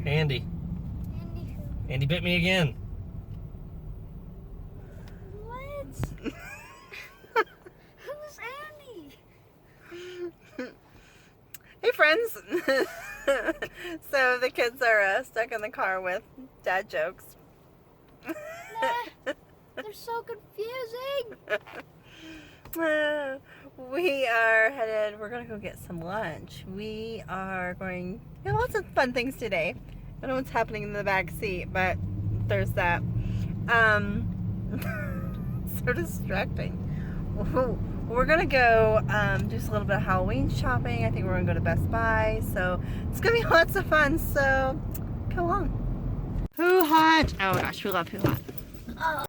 Andy. Andy who? Andy bit me again. What? Who's Andy? Hey friends! So the kids are stuck in the car with dad jokes. Nah, they're so confusing. We are headed, we're gonna go get some lunch. We have lots of fun things today. I don't know what's happening in the back seat, but there's that. So distracting. We're gonna go do just a little bit of Halloween shopping. I think we're gonna go to Best Buy, so it's gonna be lots of fun. So come along. Who hot? Oh gosh, we love Who Hot. Oh.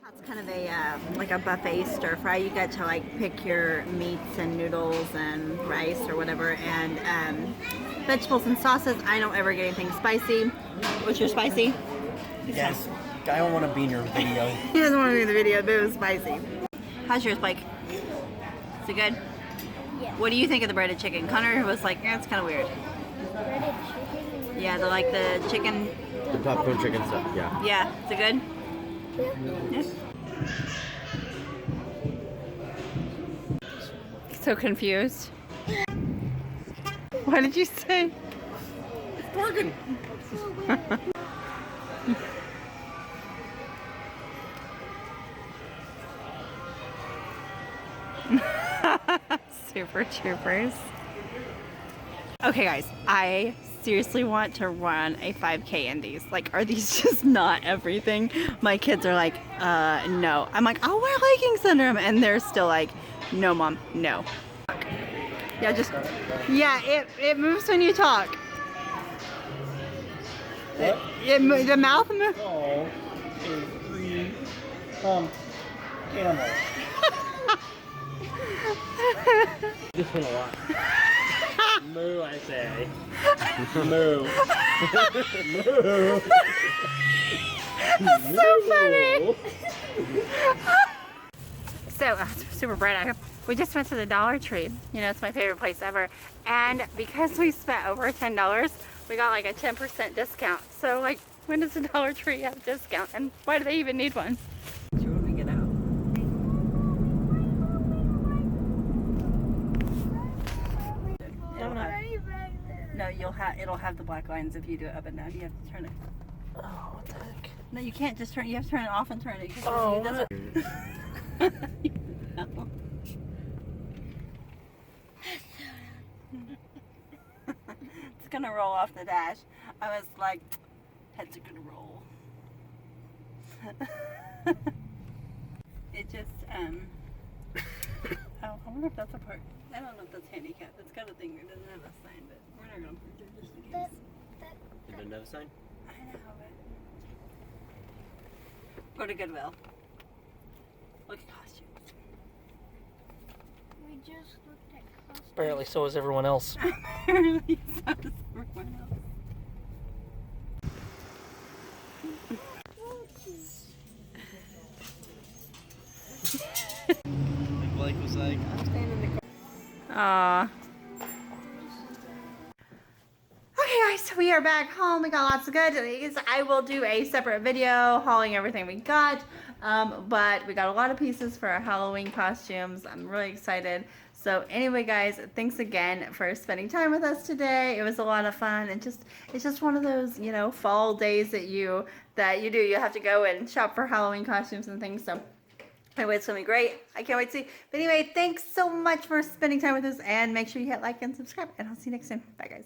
It's kind of a like a buffet stir fry. You get to like pick your meats and noodles and rice or whatever, and vegetables and sauces. I don't ever get anything spicy. What's your spicy? Yes. I don't want to be in your video. He doesn't want to be in the video, but it was spicy. How's yours, Blake? Is it good? Yeah. What do you think of the breaded chicken? Connor was like, yeah, it's kind of weird. Breaded chicken. Yeah, the chicken. The popcorn chicken stuff, yeah. Yeah, is it good? Yeah. So confused. What did you say? It's working. Super troopers. Okay guys, I seriously want to run a 5K in these. Like, are these just not everything? My kids are like, no. I'm like, I'll wear hiking syndrome, and they're still like, no mom, no. Yeah, it moves when you talk. What? The mouth moves. Oh, animal. This one a lot. Moo, I say. Moo. Moo. That's so funny. So, super bright. We just went to the Dollar Tree. You know, it's my favorite place ever. And because we spent over $10, we got like a 10% discount. So, like, when does the Dollar Tree have a discount? And why do they even need one? When we get out. No, it'll have the black lines if you do it up and down. You have to turn it. Oh, what the heck? No, you can't just turn. You have to turn it off and turn it. Oh, it doesn't. No. It's gonna roll off the dash. I was like, heads are gonna roll. It just oh, I wonder if that's a part. I don't know if that's handicapped. It's got a thing that doesn't have a sign, but we're not gonna put it there just in case. Did it have a sign? I know, but go to Goodwill. Look at costumes. We just looked at costumes. Apparently, so is everyone else. Apparently, so does everyone else. Blake was like, I'm staying in the car. Aww. Okay guys, we are back home. We got lots of goodies. I will do a separate video hauling everything we got. But we got a lot of pieces for our Halloween costumes. I'm really excited. So anyway guys, thanks again for spending time with us today. It was a lot of fun, and it's just one of those, you know, fall days that you do. You have to go and shop for Halloween costumes and things. So anyway, it's gonna be great. I can't wait to see. But anyway, thanks so much for spending time with us, and make sure you hit like and subscribe, and I'll see you next time. Bye guys.